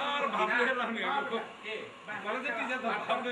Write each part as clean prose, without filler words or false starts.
আর ভাবলে লাভ নেই কলেজের টিচার তো ভাবলে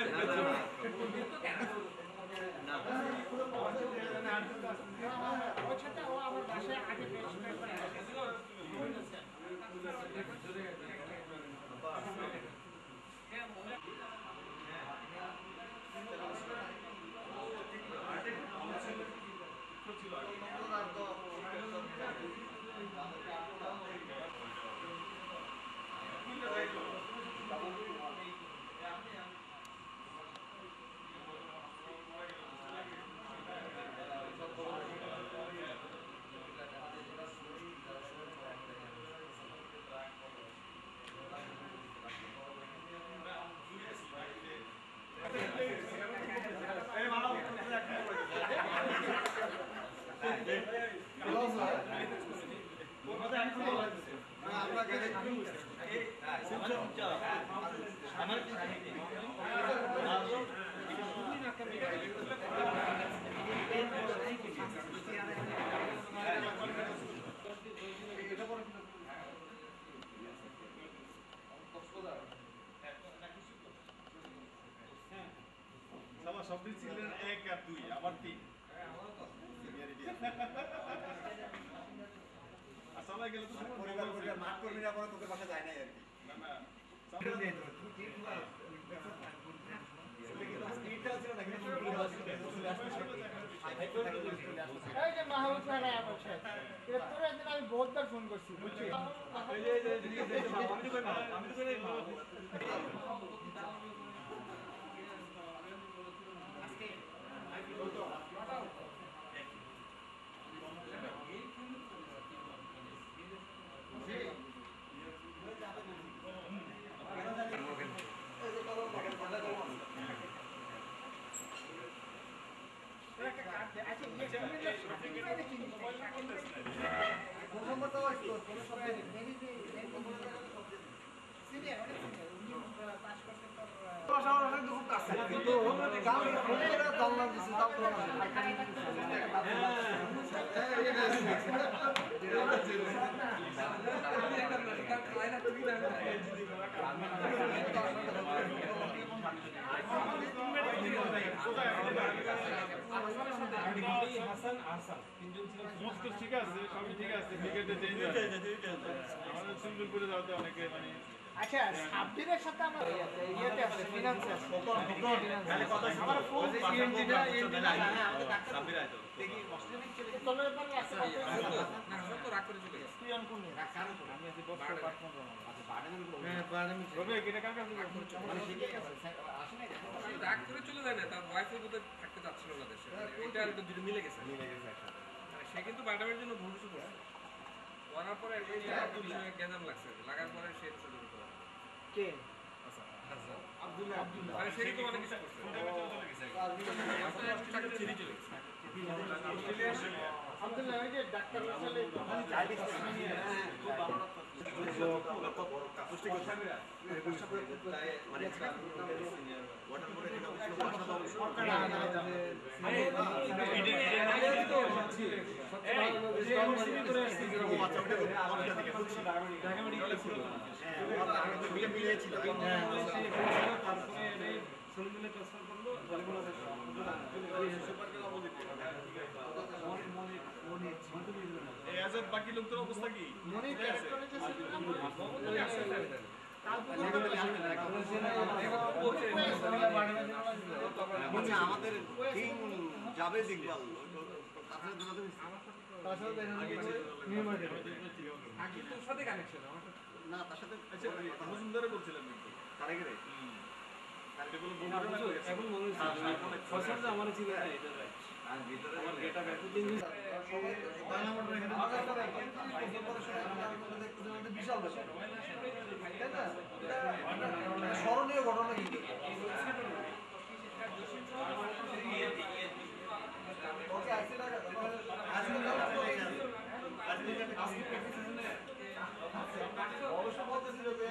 সবই ছিলেন 1 আর 2 আবার 3 আসলে গেলে তো পরিবার পরিবার মাঠ কর্মীরা পরে তোকে বাসা যায় না আর কি না না আমি বহুতবার ফোন করছি বুঝছি ঠিক আছে সবই ঠিক আছে ক্রিকেটে চেঞ্জ হয়েছে আমাদের সিঙ্গেলপুরে যাওয়াতে অনেকে মানে আচ্ছা সাবজেক্টের সাথে আমার ইয়েতে আছে ফিনান্সে আছে আমার ফুল সিএনজিটা এনজিটা আমাদের ডাক্তার সাবির আইতো দেখি অস্ট্রেলিয়া চলে গেছে তলে ব্যাপারে আছে না সব তো রাগ করে চলে গেছে তুই কোন নিয়ে রাগ কারণ আমি আছি বস পার্টনার আচ্ছা বাড়ানো হ্যাঁ বাড়ানো রবে এটা কার কাছে মানে শিখে গেছে আসে না রাগ করে চলে যায় না তার ওয়াইফের মধ্যে থাকতে চাচ্ছিল না দেশে এটা একটু দুটো মিলে গেছে একসাথে সে কিন্তু বাড়ানোর জন্য ভুল কিছু করছে করার পরে এই বিষয়ে জ্ঞান লাগছে লাগার পরে সে শুরু করতে পারে কে আচ্ছা আচ্ছা আব্দুল্লাহ আরে সে তো অনেক কিছু করছে টাকা ছেড়ে চলে গেছে আব্দুল্লাহ ওই যে ডাক্তার আসলে ডায়াবেটিস নিয়ে খুব ভালো পুষ্টি কথা মানে সিনিয়র ওয়াটার বোর্ডে এটা বাকি লোকদের অবস্থা কি আমাদের যাবে দেখভাল না তার সাথে মজুমদারে বলছিলাম তার আগে এখন মনে হচ্ছে আমার ছিল আর ভিতরে আমার গেটা ব্যাপক বিশাল ব্যাপার স্মরণীয় ঘটনা কিন্তু অবশ্য বলতেছিল যে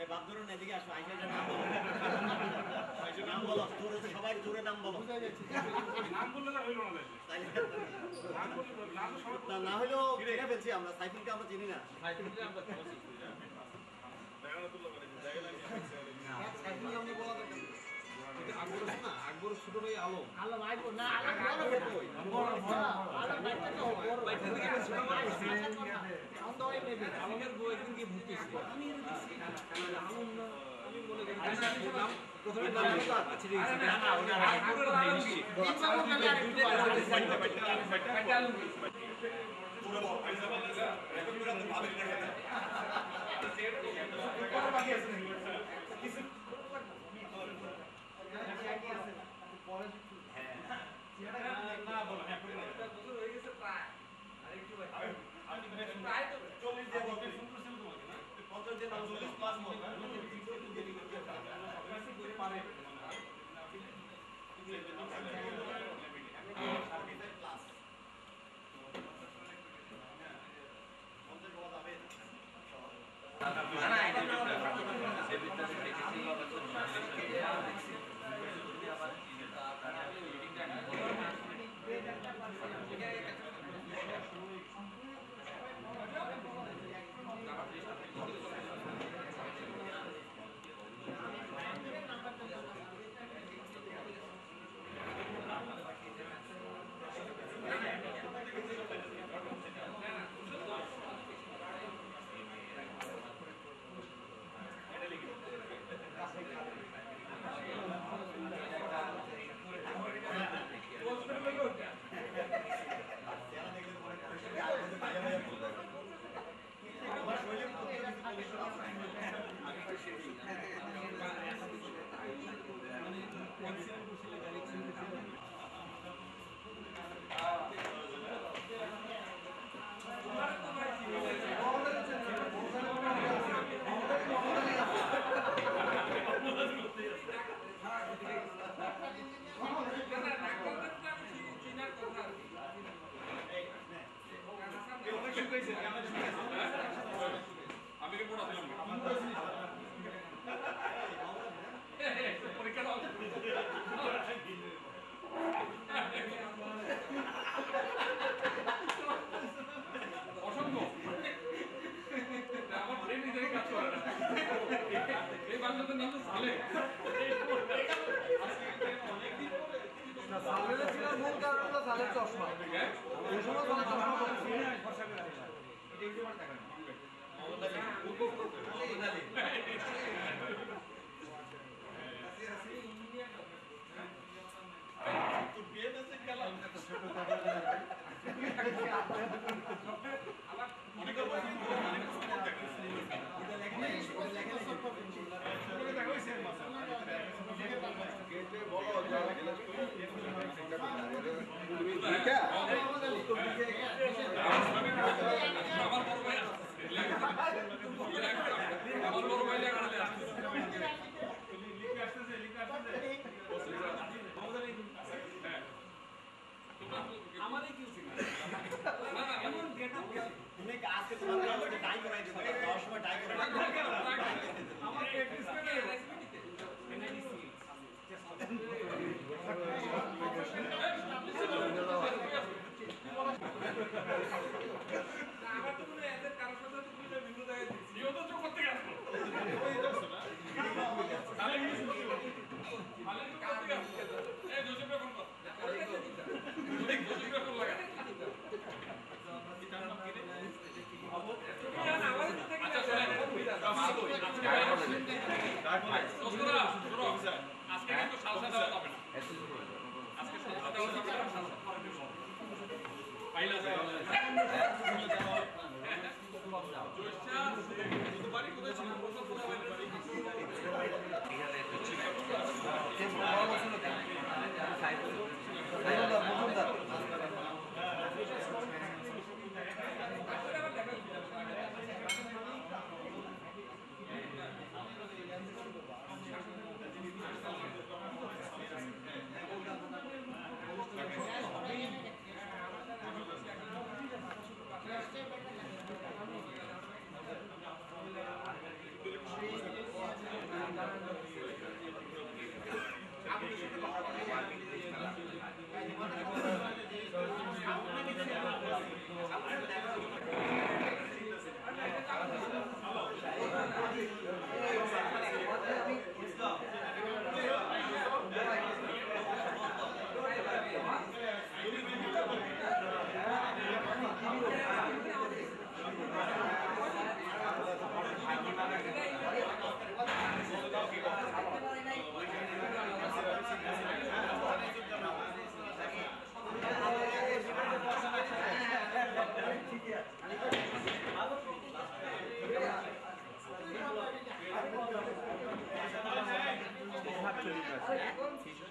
এই বাদুরের এদিকে আসো, আইসা নাম বলো। নাম বলো, জোরে সবাই জোরে নাম বলো। নাম বললে না হইলো না তাইলে নাম বললে নাম তো সবাই না হইলেও চিনে ফেলছি আমরা, সাইফুলকে আমরা চিনি না। আকবর ছোট ভাই আলম আলমের বউ একদিন গিয়ে ভর্তি ছিল আলম না আমি মনে করি প্রথমে নাম আমি কে পড়াছিলাম পরীক্ষা দাও অসম্ভব আমার ব্রেন নিজেই কাজ করে না এই বাংলাদেশের নাম তো সালে সালের ছিল মূল কারণ হলো সালের চশমা ওই সময় সালের চশমা আমার বড় ভাই আমার বড় ভাই লাগালে আমারই কি না না এমন গেট আপ তুমি আজকে তোমাকে ডাই করাই দিতে পারো, 10 সময় ডাই করাই দিতে আমার প্র্যাকটিস করে আমার তো কোনো এদের কারোর সাথে তো বুঝলে ভিন্ন জায়গায় দিচ্ছি ইও তো চোখ করতে গেল তাহলে কি তাহলে তো করতে গেল এই জোসেফ ফোন কর জোসেফ ফোন লাগা আজকে কিন্তু সালসা দেওয়া যাবে না আজকে সালসা দেওয়া যাবে না পাইলা বাড়ি কোথায় ছিল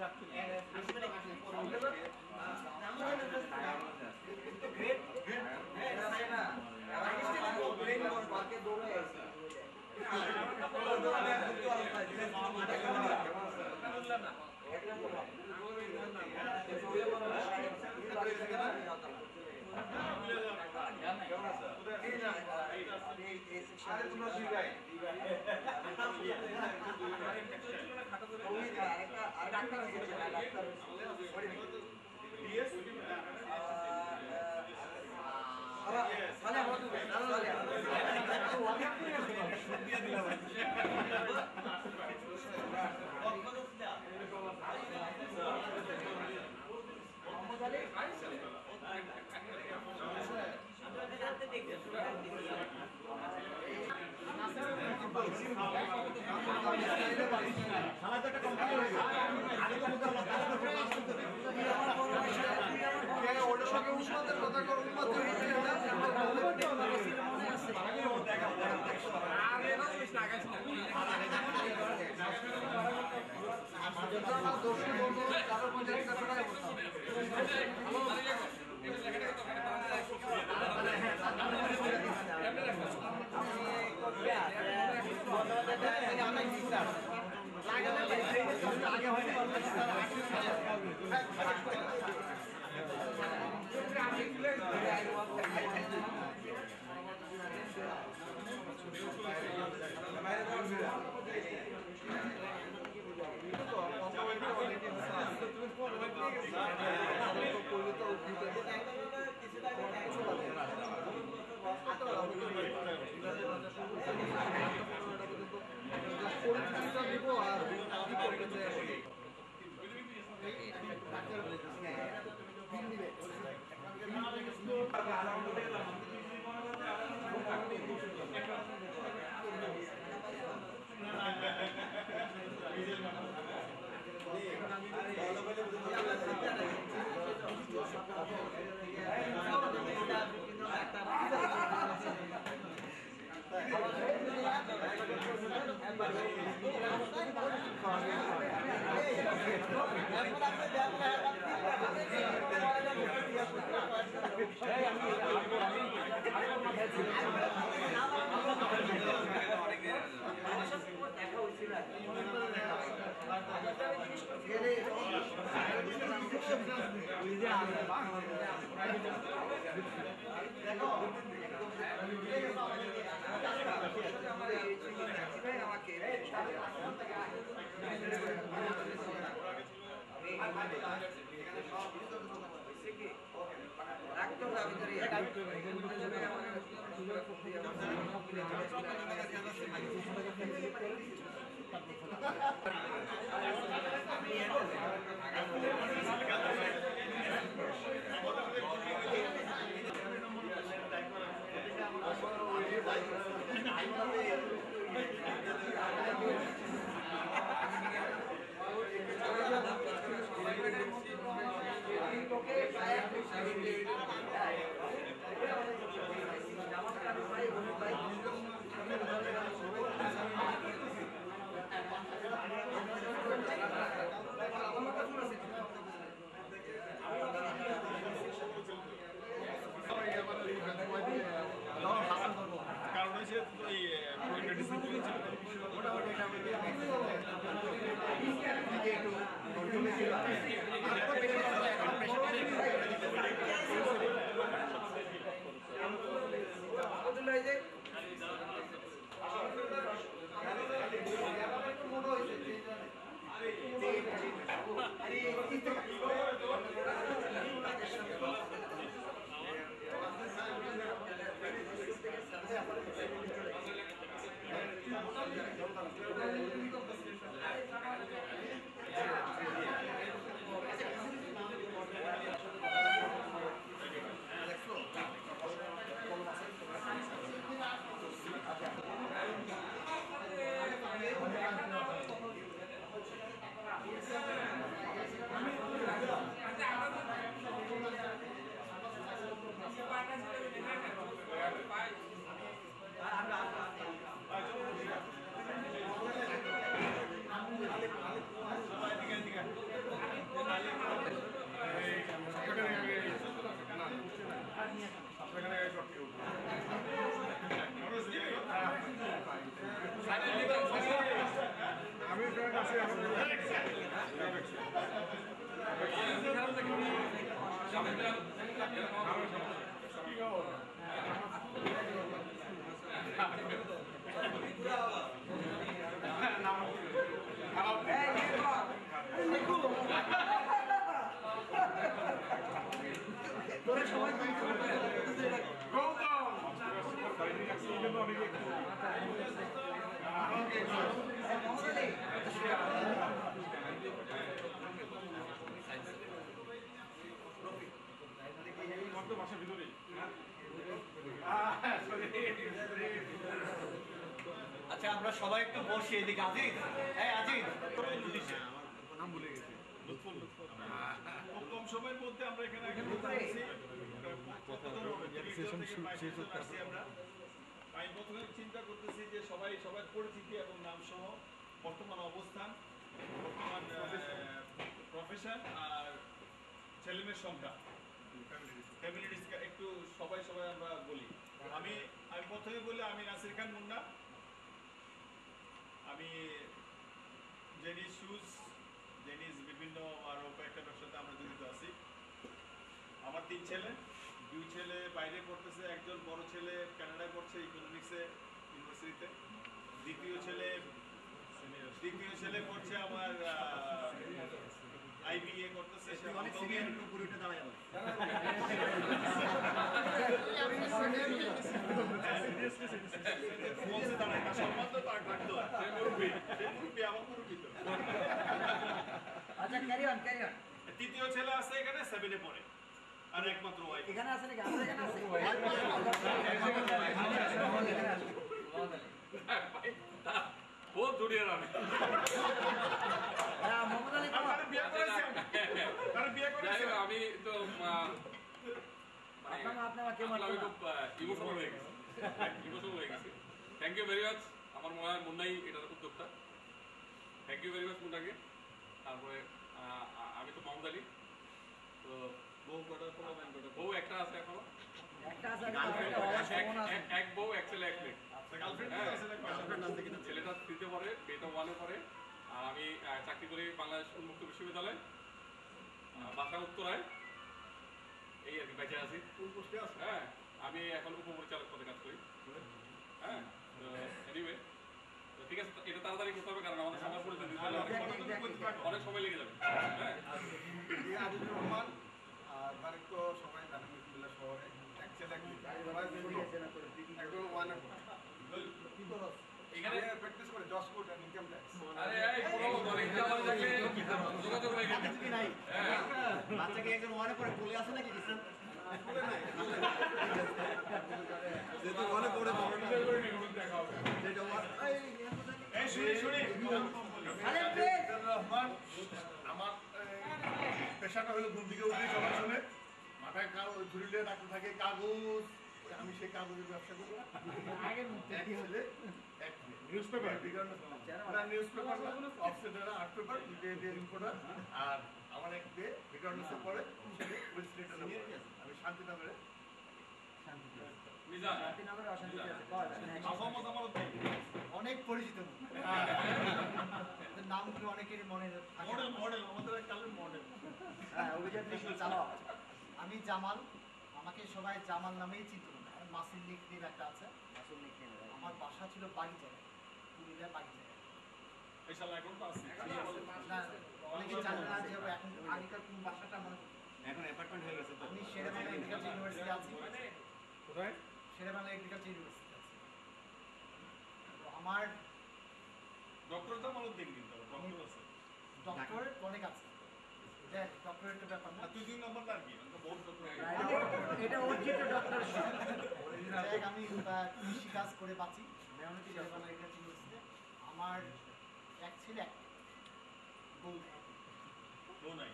Bye. বাসার ভিতরেই আচ্ছা আমরা সবাই একটু বসি এদিকে আজিজ এই আজিজ নাম ভুলে গেছি খুব কম সময়ের মধ্যে আমরা এখানে আমি প্রথমে চিন্তা করতেছি যে সবার পরিচিতি এবং নাম সহ বর্তমান অবস্থান, বর্তমান প্রফেশন আর ছেলেমেয়ের সংখ্যা, ফ্যামিলি একটু সবাই আমরা বলি। আমি প্রথমে বলি আমি নাসির খান মুন্না, আমি জেনিস শুজ, জেনিস বিভিন্ন আরো কয়েকটা ব্যবসাতে আমরা জড়িত আছি। আমার 3 ছেলে, 2 ছেলে বাইরে পড়তেছে, একজন বড় ছেলে কানাডায় পড়ছে ইকোনমিক্সে ইউনিভার্সিটিতে, দ্বিতীয় ছেলে পড়ছে আমার IBA করতেছে। অনেক সিনিয়র একটু উপরে উঠে দাঁড়ায় যাবে বলছে দাঁড়ায় না, সম্মান তো তার থাকতো, সে মুরব্বী আমার মুরব্বী তো। আচ্ছা ক্যারি অন তৃতীয় ছেলে আছে এখানে 7 এ পড়ে, আর একমাত্র ওয়াইফ এখানে আছে নাকি আমাদের এখানে আছে বহুত জুড়িয়ে আমি হ্যাঁ মোহাম্মদ আলী আপনারা বিয়ে করেছেন? তারা বিয়ে করেছেন? আমি তো আপনার কেউ আমি খুব ইমোশনাল হয়ে গেছি। Thank you very much. আমার মনে হয় মুন্নাই এটার উদ্যোক্তা। থ্যাংক ইউ ভেরি মাচ মুন্নাকে। তারপরে আমি তো মোহাম্মদ আলী। তো বউ একটা আছে এখনো, একটা আছে এক বউ এক ছেলে এক মেয়ে। গার্লফ্রেন্ড আছে না? গার্লফ্রেন্ড আছে কিনা? ছেলেটা 3-তে পড়ে, মেয়েটা 1-এ পড়ে। আর আমি চাকরি করি বাংলাদেশ উন্মুক্ত বিশ্ববিদ্যালয়, বাসা উত্তরায়। এই আর কি বেঁচে আছি। হ্যাঁ, আমি এখন উপপরিচালক পদে কাজ করি। হ্যাঁ, এনিওয়ে ঠিক আছে, এটা তাড়াতাড়ি করতে হবে কারণ আমাদের সময় পরিচয় দিতে হলে অনেক সময় লেগে যাবে। হ্যাঁ, আদিজুর রহমান, আর বাড়ি তো সবাই জানেন কুমিল্লা শহরে, এক ছেলে এক মেয়ে। সবাই একদম ওয়ানে এখানে প্র্যাকটিস করে জজ কোর্ট আর ইনকাম ট্যাক্স। আরে এই পুরো ইনকাম থাকলে যোগাযোগ হয়ে গেছে। কি নাই বাচ্চাকে একজন ওয়ানে পড়ে কোলে আছে নাকি কিছু বলে নাই যেহেতু ওয়ানে পড়ে যেটা এই শুনি রহমান, আমার পেশাটা হলো ঘুম থেকে উঠে সবার শুনে মাথায় ধরিলে রাখতে থাকে কাগজ, আমি সেই কাগজের ব্যবসা করি। এক ছেলে এক নিউজ পেপার নিউজ পেপার অফসেটার আর্ট পেপার রিপোর্টার, আর আমার এক মেয়ে ভিকারনেসে পড়ে, ছেলে ওয়েস্টলেটারে পড়ে। আমি শান্তিনগরে মিজান শান্তিনগরে অশান্তি আছে মোহাম্মদ আমার অনেক পরিচিত নামগুলো অনেকের মনে মডেল আমাদের এক কালের মডেল। হ্যাঁ অভিজাত ত্রিশূল চালাও। আমি জামাল, আমাকে সবাই জামাল নামেই চিনত না। মাসির নিকনেম একটা আছে, আমার বাসা ছিল বাগিচায়, পুরুলিয়া বাগিচায়। ইনশাআল্লাহ এখন তো আছে। না অনেকে জানে না যে এখন আগেকার কোন বাসাটা মনে এখন অ্যাপার্টমেন্ট হয়ে গেছে তো আমি শেরেবাংলা এগ্রিকালচার ইউনিভার্সিটি আছি। কোথায়? শেরেবাংলা এগ্রিকালচার ইউনিভার্সিটি আছি। তো আমার ডক্টর জামালউদ্দিন কিন্তু ডক্টর আছে। ডক্টর অনেক আছে, দেখ ডক্টরের তো ব্যাপার না। আর তুই 2 নম্বর তার কি? তো বহুত ডক্টর। এটা অর্জিত ডক্টর। দেখ আমি কৃষি কাজ করে বাঁচি মেয়নতি শেরেবাংলা এগ্রিকালচার ইউনিভার্সিটিতে। আমার এক ছেলে এক বউ। ও নাই।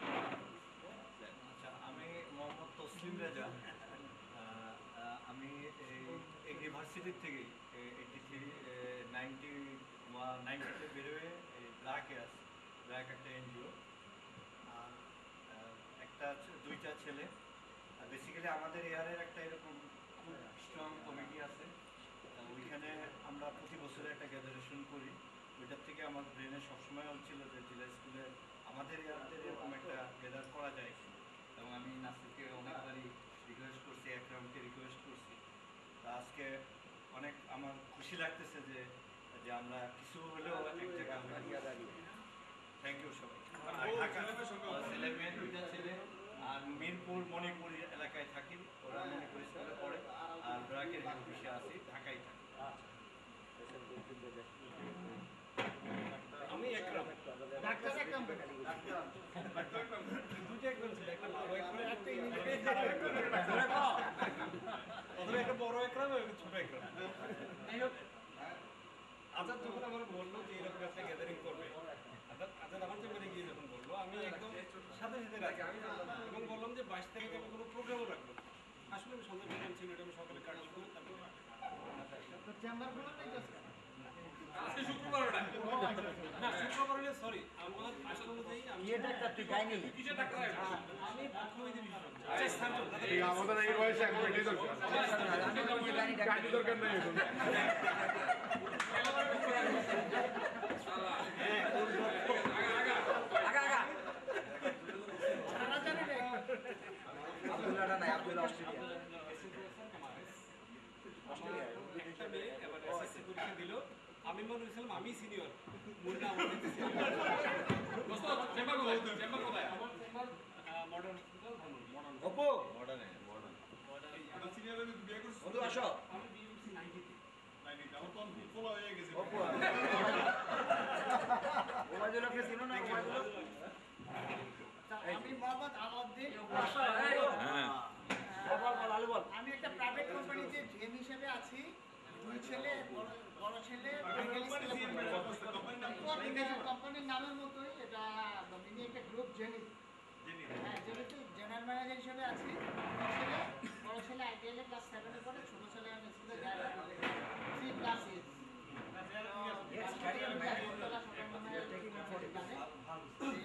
আচ্ছা আমি মোহাম্মদ তসলিম রেজা, আমি এই ইউনিভার্সিটি থেকে 90তে বেরোয় ব্ল্যাক একটা এনজিও, একটা 2টা ছেলে। বেসিক্যালি আমাদের এয়ারের একটা এরকম খুব স্ট্রং কমিটি আছে, ওইখানে আমরা প্রতি বছরে একটা গ্যাদারেশন করি। ওই ওইটার থেকে আমার ব্রেনে সবসময় হচ্ছিল যে জেলা স্কুলে আমাদের ইয়ারদের এরকম একটা গেদার করা যায় এবং আমি নাসিরকে অনেকবারই রিকোয়েস্ট করছি, একরামকে রিকোয়েস্ট করছি। তা আজকে অনেক আমার খুশি লাগতেছে যে যে আমরা কিছু হলেও এক জায়গায়। থ্যাংক ইউ সবাই। ছেলে মেয়ে দুইটা ছেলে আর মিরপুর মণিপুর এলাকায় থাকি, ওরা মণিপুর স্কুলে পড়ে আর ব্রাকের অফিসে আছি, ঢাকায় থাকি। আমি একরাম ডাক্তার একদম দুইটা একরাম ছিল, একটা বড় একরাম একটা অথবা একটা বড় একরাম এবং ছোট একরাম। যাই হোক, আজাদ যখন আমার বললো যে এরকম একটা গ্যাদারিং করবে, আজাদ আমার চেম্বারে গিয়ে যখন বললো, আমি একদম সাথে সাথে রাজি এবং বললাম যে 22 তারিখে আমি কোনো প্রোগ্রামও রাখবো। আসলে আমি সন্ধ্যা প্রোগ্রাম ছিল, এটা আমি সকালে কাটিং করে তারপর তো চেম্বারগুলো নেই তো আজকে শুক্রবার ওটা না শুক্রবার হলে সরি আমার আসল অনুযায়ী আমি কিসের ডাক্তার আছে? আমি পক্ষবিধি বিশেষজ্ঞ। আচ্ছা স্থান আমাদের এই বয়সে এখন এটাই দরকার। গাড়ি দরকার নেই এখন। শালা সারা জানি না একটা মেয়ে এবার এসএসসি পরীক্ষা দিল, আমি মনে হয়েছিলাম আমি সিনিয়র, মনে না আমার থেকে সিনিয়র। দোস্ত চেম্বার কোথায়? চেম্বার কোথায়? মডার্ন হসপিটাল মডার্ন মডার্নে এটা সিনিয়র আমি বিয়ে করছি। বন্ধু আসো। আমি বিয়ে করছি 90-তে। নাই নাই, আমার তো ফলো হয়ে গেছে। আমি মোহাম্মদ আলাউদ্দিন। আমি একটা প্রাইভেট কোম্পানিতে জিএম হিসেবে আছি। দুই ছেলে, বড় ছেলে কোম্পানির নামের মতোই, এটা মিনি একটা গ্রুপ জেনি। হ্যাঁ, জেনিতে জেনারেল ম্যানেজার হিসেবে আছি। দুই ছেলে, বড় ছেলে আইটিএল ক্লাস 7-এ পড়ে, ছোট ছেলে আমি স্কুলে যায় 3 ক্লাস এই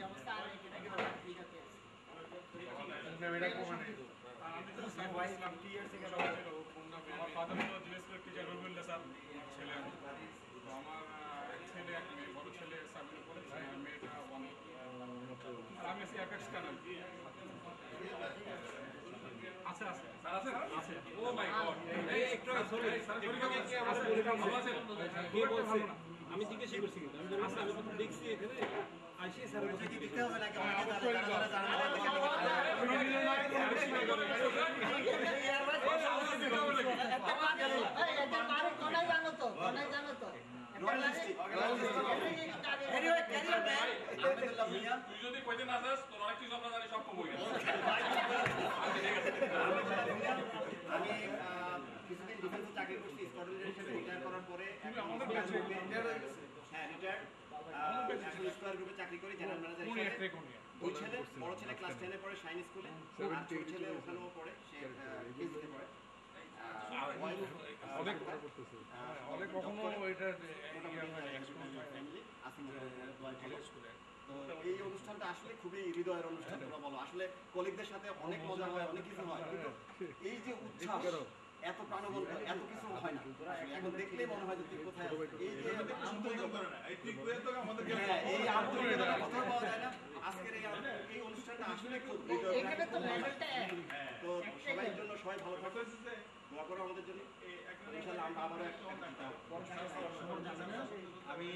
অবস্থা আর এটাকে ঠিক আছে। আমার ফাদার হলো জিএসপি টিচার রবিউল্লাহ স্যার, ছেলে তো আমার ছেলে এক মেয়ে, বড় ছেলে 7-এ পড়েছে আর মেয়েটা 1। আর আমি আছি অ্যাপেক্স টানেল। আছে আছে স্যার আছে আছে। ও মাই গড, এই একটু সরি স্যার, পরীক্ষা কি আমাদের পরীক্ষা ভালো আছে? কে বলছে? আমি জিজ্ঞাসা করছি কিন্তু আমি বললাম আমি প্রথম দেখছি এখানে আইসি স্যার বলছে কি দিতে হবে নাকি আমাকে কোনায় জানো তো, কোনায় জানো তো। তুই যদি কইতে না চাস তোর অনেক কিছু আমরা জানি, সব কম হয়ে গেছে। আমি কিছুদিন ডিফেন্সে চাকরি করছি, স্কোয়াড্রন হিসেবে রিটায়ার করার পরে হ্যাঁ রিটায়ার এখন স্কোয়ার গ্রুপে চাকরি করি জেনারেল ম্যানেজার হিসেবে। দুই ছেলে, বড় ছেলে ক্লাস 10-এ পড়ে শাইন স্কুলে, আর ছোট ছেলে ওখানেও পড়ে, সে কেজিতে পড়ে। অনেক কখনো এটা তো এই অনুষ্ঠানটা আসলে খুবই হৃদয়ের অনুষ্ঠান। তোমরা বলো, আসলে কলিগদের সাথে অনেক মজা হয়, অনেক কিছু হয়, কিন্তু এই যে উচ্ছ্বাস, এত প্রাণবন্ত, এত কিছু হয় না। আসলে এখন দেখলেই মনে হয় যে তুই কোথায় আছিস। এই যে আন্তরিকতা, হ্যাঁ, এই আন্তরিকতার কথা পাওয়া যায় না। আজকের এই অনুষ্ঠানটা আসলে খুব এখানে তো লেভেলটা এক। তো সবাই জন্য সবাই ভালো থাকবে, দোয়া করো আমাদের জন্য। ইনশাআল্লাহ আমরা আবারও একটা আমি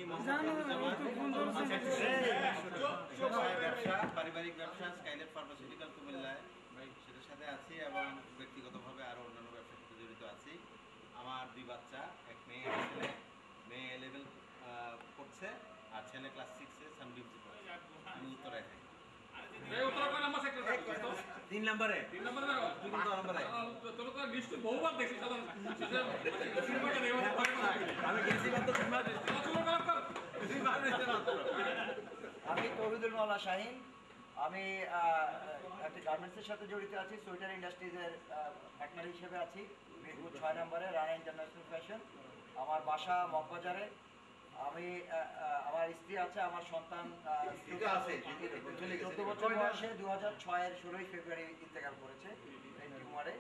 ব্যবসা, পারিবারিক ব্যবসা স্কাইলাইট ফার্মাসিউটিক্যাল কুমিল্লায়, সেটার সাথে আছি এবং ব্যক্তিগতভাবে আরো অন্যান্য ব্যবসার সাথে জড়িত আছি। আমার 2 বাচ্চা, এক মেয়ে এক ছেলে। মেয়ে A level পড়ছে আর ছেলে ক্লাস 6-এ সানবিমসি পড়ছে। আমি উত্তরায় থাকি। এই উত্তর কোন নাম্বার সেক্টর? 3 নম্বরে 3 নম্বরে দেখো। 3 নম্বরে তোর তো লিস্ট বহুবার দেখছি সাধারণ সিনেমাটা দেখো ভয় করে। আমি গেছি কত তোমরা চলো কালাম কর। আমি তৌহিদুল মাওলা শাহিন। আমি একটা গার্মেন্টসের সাথে জড়িত আছি, সোয়েটার ইন্ডাস্ট্রিজের পার্টনার হিসেবে আছি। মিরপুর 6 নম্বরে রানা ইন্টারন্যাশনাল ফ্যাশন। আমার বাসা মগবাজারে। আমি আমার স্ত্রী আছে, আমার সন্তান 14 বছর বয়সে 2006-এর 16 ফেব্রুয়ারি ইন্তেকাল করেছে ব্রেন টিউমারে।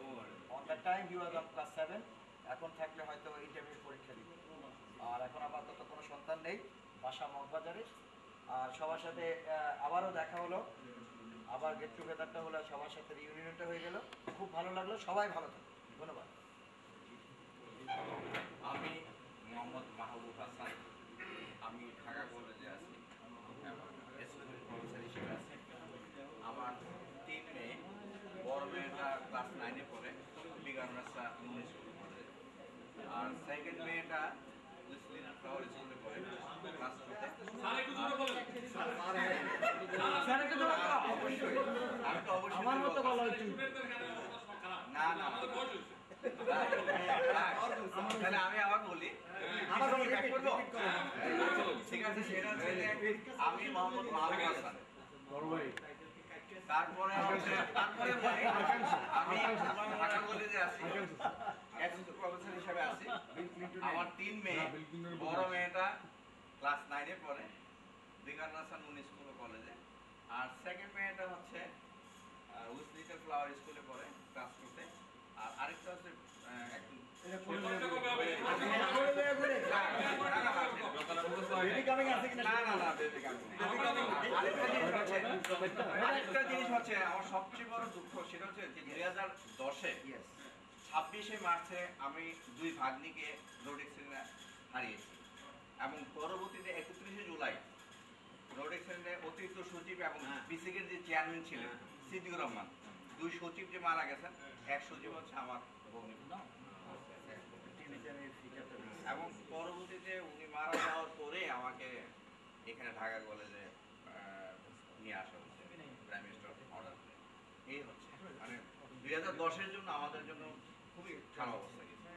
On the time he was on class 7। এখন থাকলে হয়তো ইন্টারভিউ পরীক্ষা দিবে। আর এখন আপাতত কোনো সন্তান নেই। বাসা মগবাজারে। আর সবার সাথে আবারও দেখা হলো, আবার গেট টুগেদারটা হলো, সবার সাথে রিউনিয়নটা হয়ে গেল, খুব ভালো লাগলো। সবাই ভালো থাকুন, ধন্যবাদ। আমি মোহাম্মদ মাহবুব হাসান, আমি ঢাকা কলেজে আছি এবং স্কুল প্রফেসর হিসেবে আছি। আমার 3 মেয়ে, বড় মেয়েটা ক্লাস 9-এ পড়ে বিগান রাস্তা উনিশ স্কুল পড়ে, আর সেকেন্ড মেয়েটা উইসলিন ফ্লাওয়ার স্কুলে পড়ে ক্লাস 2-তে। স্যার একটু জোরে বলেন। অবশ্যই আমি তো অবশ্যই আমার মতো বলা উচিত। স্টুডেন্টদের কাছে অবস্থা খারাপ। না না আমাদের বয়স হয়েছে। তাহলে আমি আবার বলি, ঠিক আছে, সেটা হচ্ছে যে আমি মোহাম্মদ মাহবুব হাসান। তারপরে আমি ঢাকা কলেজে আছি, অ্যাসিস্ট্যান্ট প্রফেসর হিসেবে আছি। আমার 3 মেয়ে, বড় মেয়েটা ক্লাস 9-এ পড়ে বিগান রাস্তা উনিশ স্কুল কলেজে, আর সেকেন্ড মেয়েটা হচ্ছে উইসলিটল ফ্লাওয়ার স্কুলে পড়ে ক্লাস 2-তে, আর আরেকটা হচ্ছে একদম পরীক্ষা কবে হবে? আরেকটা জিনিস হচ্ছে আমার সবচেয়ে বড় দুঃখ, সেটা হচ্ছে যে 2010-এ 26শে মার্চে আমি 2 ভাগ্নিকে রোড অ্যাক্সিডেন্টে হারিয়েছি, এবং পরবর্তীতে 31শে জুলাই রোড অ্যাক্সিডেন্টে অতিরিক্ত সচিব এবং বিসিকের যে চেয়ারম্যান ছিলেন সিদ্দিকুর রহমান, 2 সচিব যে মারা গেছেন, এক সচিব হচ্ছে আমার ভগ্নী। এবং পরবর্তীতে উনি মারা যাওয়ার পরে আমাকে এখানে ঢাকা কলেজে নিয়ে আসা হচ্ছে প্রাইম মিনিস্টার অর্ডার। এই হচ্ছে মানে 2010-এর জন্য আমাদের জন্য খুবই খারাপ অবস্থা গেছে।